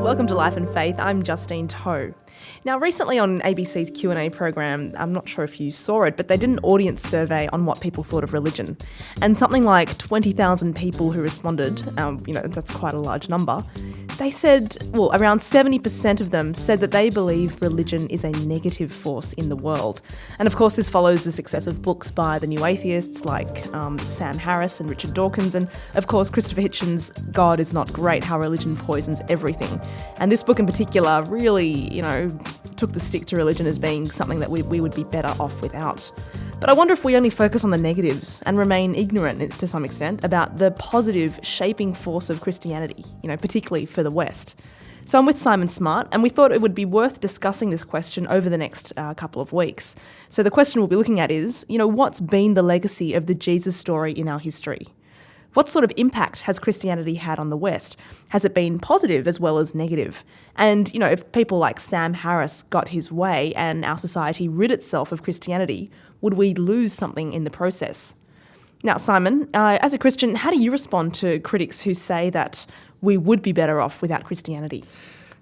Welcome to Life and Faith. I'm Justine Toe. Now, recently on ABC's Q&A program, I'm not sure if you saw it, but they did an audience survey on what people thought of religion. And something like 20,000 people who responded, that's quite a large number, they said, around 70% of them said that they believe religion is a negative force in the world. And of course, this follows the success of books by the new atheists like Sam Harris and Richard Dawkins, and of course, Christopher Hitchens' God is Not Great, How Religion Poisons Everything. And this book in particular really, took the stick to religion as being something that we would be better off without. But I wonder if we only focus on the negatives and remain ignorant to some extent about the positive shaping force of Christianity, particularly for the West. So I'm with Simon Smart, and we thought it would be worth discussing this question over the next couple of weeks. So the question we'll be looking at is, what's been the legacy of the Jesus story in our history? What sort of impact has Christianity had on the West? Has it been positive as well as negative? And, if people like Sam Harris got his way and our society rid itself of Christianity, would we lose something in the process? Now, Simon, as a Christian, how do you respond to critics who say that we would be better off without Christianity?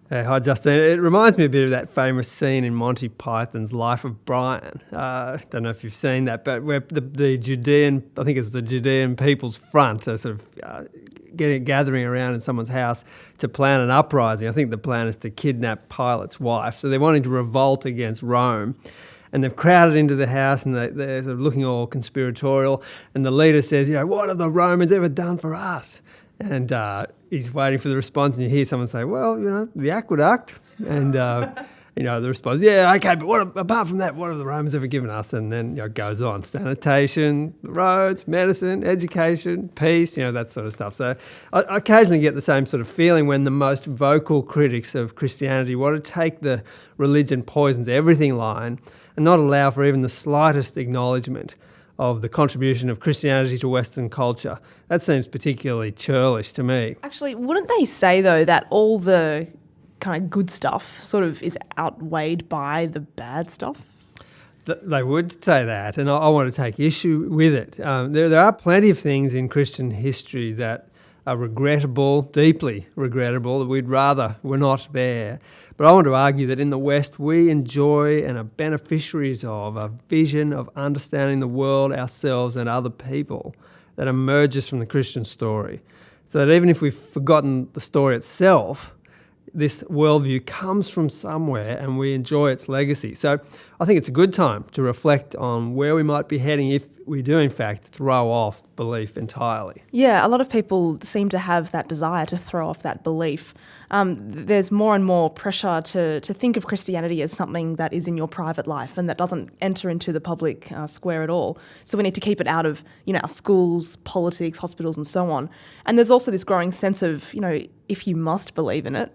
Hi, Justine. It reminds me a bit of that famous scene in Monty Python's Life of Brian. Don't know if you've seen that, but where the Judean, I think it's the Judean People's Front, are sort of gathering around in someone's house to plan an uprising. I think the plan is to kidnap Pilate's wife. So they're wanting to revolt against Rome. And they've crowded into the house and they're sort of looking all conspiratorial. And the leader says, what have the Romans ever done for us? And he's waiting for the response, and you hear someone say, the aqueduct. And, the response, okay, but apart from that, what have the Romans ever given us? And then it goes on, sanitation, roads, medicine, education, peace, that sort of stuff. So I occasionally get the same sort of feeling when the most vocal critics of Christianity want to take the religion poisons everything line and not allow for even the slightest acknowledgement of the contribution of Christianity to Western culture. That seems particularly churlish to me. Actually, wouldn't they say, though, that all the kind of good stuff sort of is outweighed by the bad stuff? They would say that, and I want to take issue with it. There are plenty of things in Christian history that are regrettable, deeply regrettable, that we'd rather were not there. But I want to argue that in the West we enjoy and are beneficiaries of a vision of understanding the world, ourselves and other people that emerges from the Christian story. So that even if we've forgotten the story itself, this worldview comes from somewhere and we enjoy its legacy. So I think it's a good time to reflect on where we might be heading if we do in fact throw off belief entirely. Yeah, a lot of people seem to have that desire to throw off that belief. There's more and more pressure to think of Christianity as something that is in your private life and that doesn't enter into the public square at all. So we need to keep it out of, our schools, politics, hospitals and so on. And there's also this growing sense of, if you must believe in it,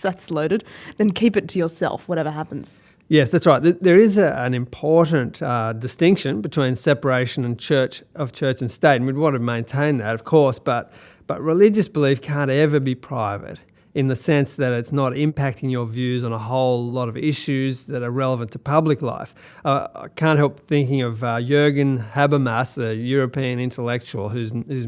that's loaded, then keep it to yourself, whatever happens. Yes, that's right. There is an important distinction between separation and church and state, and we'd want to maintain that, of course, but religious belief can't ever be private in the sense that it's not impacting your views on a whole lot of issues that are relevant to public life. I can't help thinking of Jürgen Habermas, the European intellectual, who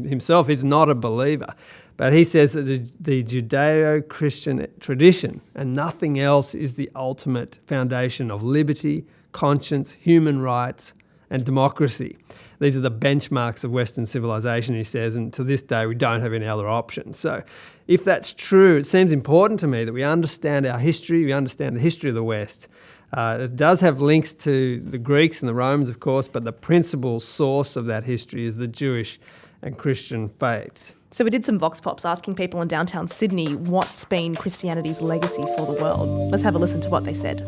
himself is not a believer. But he says that the Judeo-Christian tradition and nothing else is the ultimate foundation of liberty, conscience, human rights, and democracy. These are the benchmarks of Western civilization, he says, and to this day we don't have any other options. So if that's true, it seems important to me that we understand our history, we understand the history of the West. It does have links to the Greeks and the Romans, of course, but the principal source of that history is the Jewish and Christian faiths. So we did some vox pops asking people in downtown Sydney what's been Christianity's legacy for the world. Let's have a listen to what they said.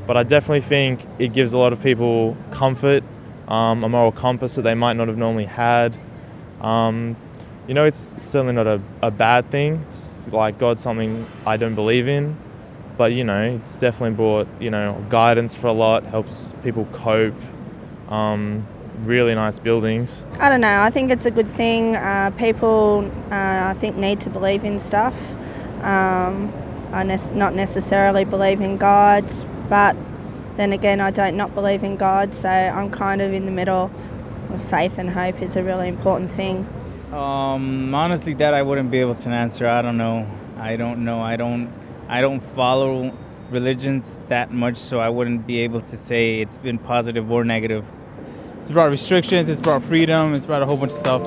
But I definitely think it gives a lot of people comfort, a moral compass that they might not have normally had. It's certainly not a bad thing. It's like God's something I don't believe in, but it's definitely brought guidance for a lot, helps people cope. Really nice buildings. I don't know, I think it's a good thing. People, I think, need to believe in stuff. I not necessarily believe in God, but then again, I don't not believe in God, so I'm kind of in the middle. Faith and hope is a really important thing. Honestly, that I wouldn't be able to answer. I don't know. I don't know. I don't follow religions that much, so I wouldn't be able to say it's been positive or negative. It's brought restrictions, it's brought freedom, it's brought a whole bunch of stuff.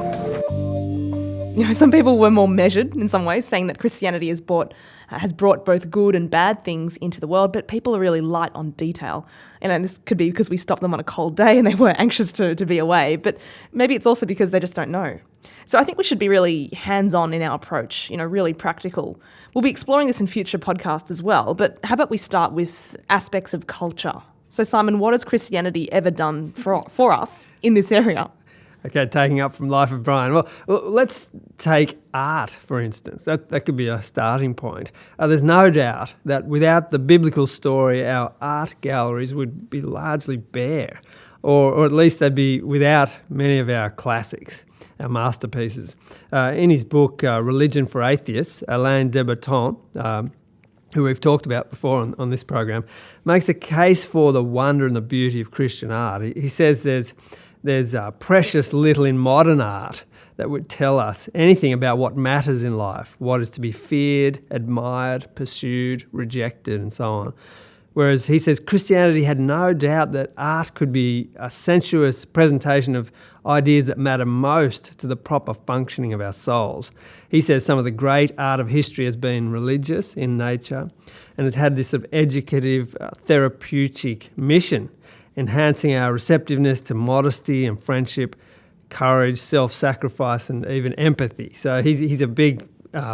You know, some people were more measured in some ways, saying that Christianity has brought both good and bad things into the world, but people are really light on detail. And this could be because we stopped them on a cold day and they were anxious to be away, but maybe it's also because they just don't know. So I think we should be really hands-on in our approach, you know, really practical. We'll be exploring this in future podcasts as well, but how about we start with aspects of culture? So Simon, what has Christianity ever done for us in this area? Okay, taking up from Life of Brian. Well, let's take art, for instance. That could be a starting point. There's no doubt that without the biblical story, our art galleries would be largely bare, or at least they'd be without many of our classics, our masterpieces. In his book, Religion for Atheists, Alain de Botton, who we've talked about before on this program, makes a case for the wonder and the beauty of Christian art. He says there's precious little in modern art that would tell us anything about what matters in life, what is to be feared, admired, pursued, rejected, and so on. Whereas he says Christianity had no doubt that art could be a sensuous presentation of ideas that matter most to the proper functioning of our souls. He says some of the great art of history has been religious in nature and has had this sort of educative, therapeutic mission, enhancing our receptiveness to modesty and friendship, courage, self-sacrifice, and even empathy. So he's a big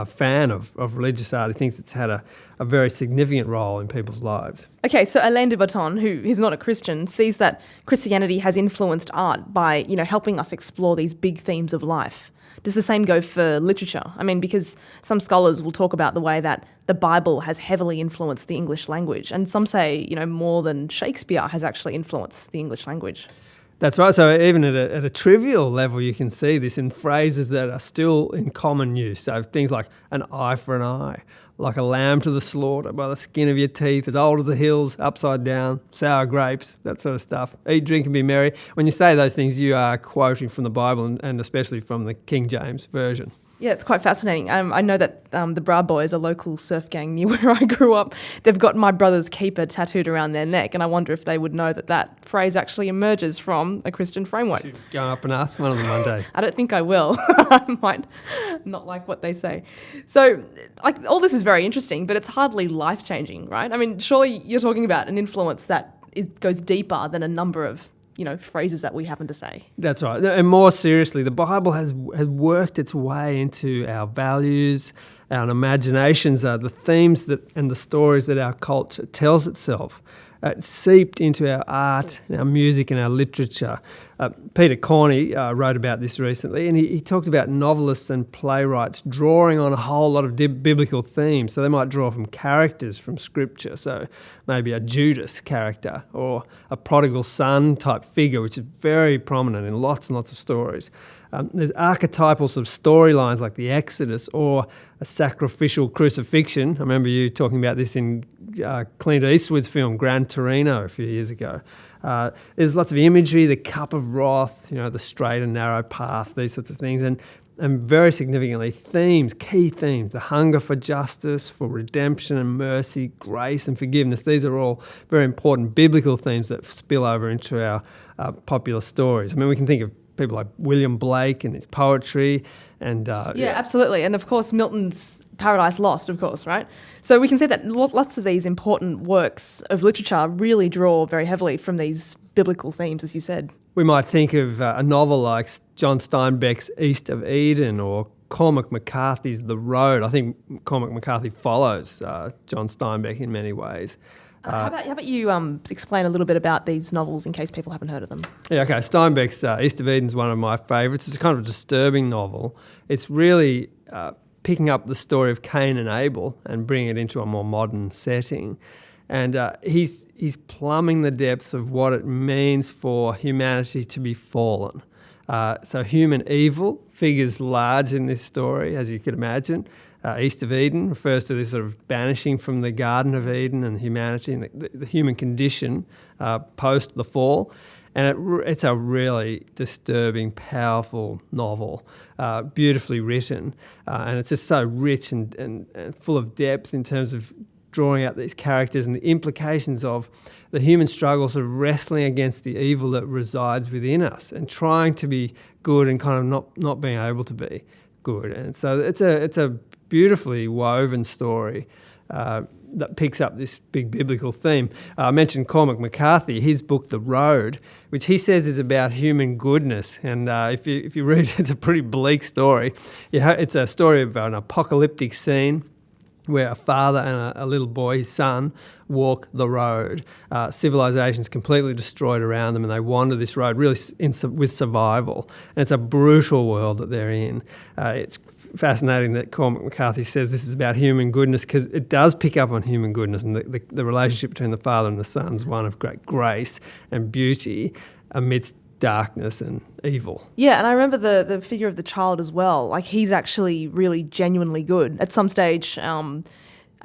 fan of religious art. He thinks it's had a very significant role in people's lives. Okay, so Alain de Botton, who is not a Christian, sees that Christianity has influenced art by, you know, helping us explore these big themes of life. Does the same go for literature? I mean, because some scholars will talk about the way that the Bible has heavily influenced the English language, and some say, you know, more than Shakespeare has actually influenced the English language. That's right. So even at a trivial level, you can see this in phrases that are still in common use. So things like an eye for an eye, like a lamb to the slaughter by the skin of your teeth, as old as the hills, upside down, sour grapes, that sort of stuff. Eat, drink and be merry. When you say those things, you are quoting from the Bible and especially from the King James Version. Yeah, it's quite fascinating. I know that the Bra Boys, a local surf gang near where I grew up, they've got my brother's keeper tattooed around their neck, and I wonder if they would know that phrase actually emerges from a Christian framework. You should go up and ask one of them one day. I don't think I will. I might not like what they say. So, like, all this is very interesting, but it's hardly life-changing, right? I mean, surely you're talking about an influence that it goes deeper than a number of, you know, phrases that we happen to say. That's right. And more seriously, the Bible has worked its way into our values, our imaginations, the themes that and the stories that our culture tells itself. It's seeped into our art, our music and our literature. Peter Corney wrote about this recently, and he talked about novelists and playwrights drawing on a whole lot of biblical themes. So they might draw from characters from Scripture, so maybe a Judas character or a prodigal son type figure, which is very prominent in lots and lots of stories. There's archetypal sort of storylines like the Exodus or a sacrificial crucifixion. I remember you talking about this in Clint Eastwood's film Gran Torino a few years ago. There's lots of imagery, the cup of wrath, you know, the straight and narrow path, these sorts of things. And very significantly, themes, key themes, the hunger for justice, for redemption and mercy, grace and forgiveness. These are all very important biblical themes that spill over into our popular stories. I mean, we can think of people like William Blake and his poetry and... yeah, absolutely. And of course, Milton's Paradise Lost, of course, right? So we can see that lots of these important works of literature really draw very heavily from these biblical themes, as you said. We might think of a novel like John Steinbeck's East of Eden or Cormac McCarthy's The Road. I think Cormac McCarthy follows John Steinbeck in many ways. How about you explain a little bit about these novels in case people haven't heard of them? Yeah, okay. Steinbeck's East of Eden is one of my favourites. It's a kind of disturbing novel. It's really picking up the story of Cain and Abel and bringing it into a more modern setting. And he's plumbing the depths of what it means for humanity to be fallen. So human evil figures large in this story, as you could imagine. East of Eden refers to this sort of banishing from the Garden of Eden and humanity and the human condition post the fall. And it's a really disturbing, powerful novel, beautifully written, and it's just so rich and full of depth in terms of drawing out these characters and the implications of the human struggle, sort of wrestling against the evil that resides within us and trying to be good and kind of not being able to be good. And so it's a beautifully woven story that picks up this big biblical theme. I mentioned Cormac McCarthy, his book The Road, which he says is about human goodness. And if you read it, it's a pretty bleak story. It's a story about an apocalyptic scene where a father and a little boy, his son, walk the road. Civilization's completely destroyed around them, and they wander this road really with survival. And it's a brutal world that they're in. It's fascinating that Cormac McCarthy says this is about human goodness, because it does pick up on human goodness, and the relationship between the father and the son is one of great grace and beauty amidst darkness and evil. Yeah, and I remember the figure of the child as well. Like, he's actually really genuinely good. At some stage, I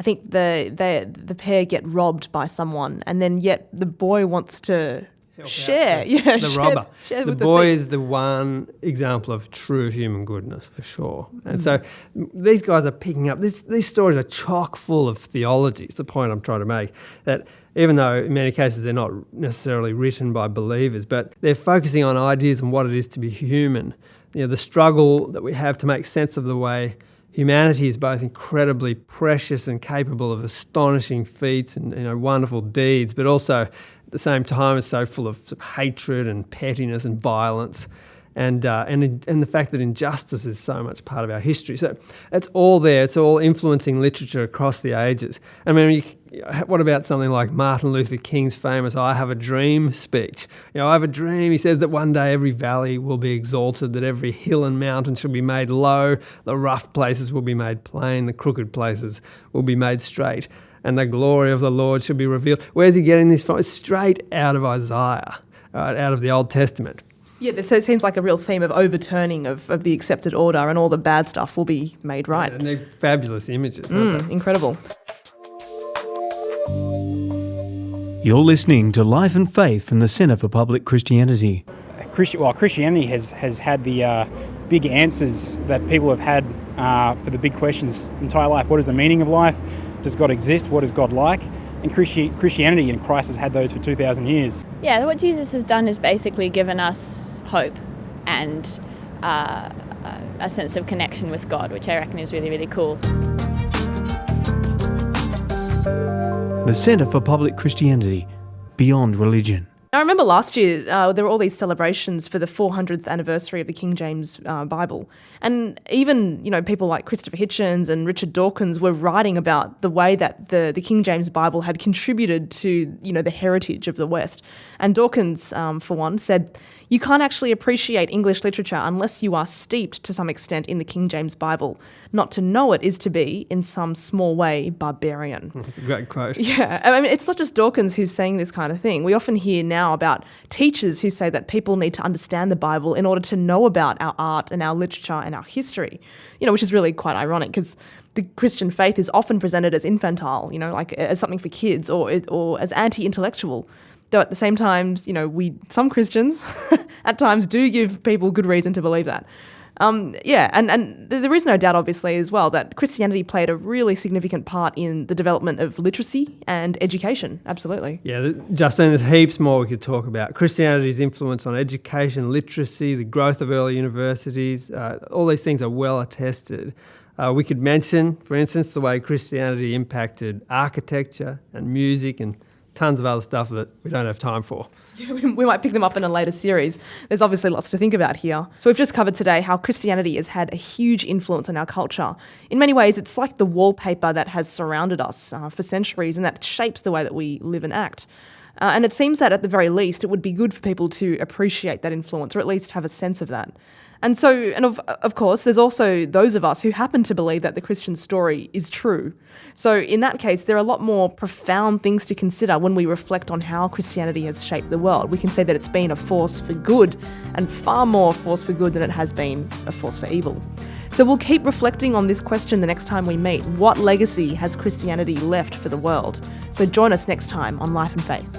think the pair get robbed by someone, and then yet the boy wants to share. The robber. Share the with boy thief. is the one example of true human goodness, for sure. And so these guys are picking up, these stories are chock full of theology. It's the point I'm trying to make, that even though in many cases they're not necessarily written by believers, but they're focusing on ideas and what it is to be human. The struggle that we have to make sense of the way humanity is both incredibly precious and capable of astonishing feats and wonderful deeds, but also at the same time is so full of hatred and pettiness and violence, and the fact that injustice is so much part of our history. So it's all there. It's all influencing literature across the ages. I mean, what about something like Martin Luther King's famous "I Have a Dream" speech? I have a dream. He says that one day every valley will be exalted, that every hill and mountain shall be made low, the rough places will be made plain, the crooked places will be made straight, and the glory of the Lord shall be revealed. Where's he getting this from? It's straight out of Isaiah, out of the Old Testament. Yeah, so it seems like a real theme of overturning of the accepted order, and all the bad stuff will be made right. And they're fabulous images, aren't they? Incredible. You're listening to Life and Faith from the Centre for Public Christianity. Christianity has had the big answers that people have had for the big questions entire life. What is the meaning of life? Does God exist? What is God like? And Christianity and Christ has had those for 2,000 years. Yeah, what Jesus has done is basically given us hope and a sense of connection with God, which I reckon is really, really cool. The Centre for Public Christianity, Beyond Religion. I remember last year there were all these celebrations for the 400th anniversary of the King James Bible. And even, people like Christopher Hitchens and Richard Dawkins were writing about the way that the King James Bible had contributed to, the heritage of the West. And Dawkins, for one, said, "You can't actually appreciate English literature unless you are steeped to some extent in the King James Bible. Not to know it is to be, in some small way, barbarian." That's a great quote. Yeah, I mean, it's not just Dawkins who's saying this kind of thing. We often hear now about teachers who say that people need to understand the Bible in order to know about our art and our literature and our history, which is really quite ironic, because the Christian faith is often presented as infantile, like as something for kids, or as anti-intellectual. Though at the same time, some Christians at times do give people good reason to believe that. And there is no doubt, obviously, as well, that Christianity played a really significant part in the development of literacy and education. Absolutely. Yeah, Justine, there's heaps more we could talk about. Christianity's influence on education, literacy, the growth of early universities, all these things are well attested. We could mention, for instance, the way Christianity impacted architecture and music and tons of other stuff that we don't have time for. We might pick them up in a later series. There's obviously lots to think about here. So we've just covered today how Christianity has had a huge influence on our culture. In many ways, it's like the wallpaper that has surrounded us for centuries, and that shapes the way that we live and act. And it seems that at the very least, it would be good for people to appreciate that influence, or at least have a sense of that. And of course, there's also those of us who happen to believe that the Christian story is true. So in that case, there are a lot more profound things to consider when we reflect on how Christianity has shaped the world. We can say that it's been a force for good, and far more a force for good than it has been a force for evil. So we'll keep reflecting on this question the next time we meet. What legacy has Christianity left for the world? So join us next time on Life and Faith.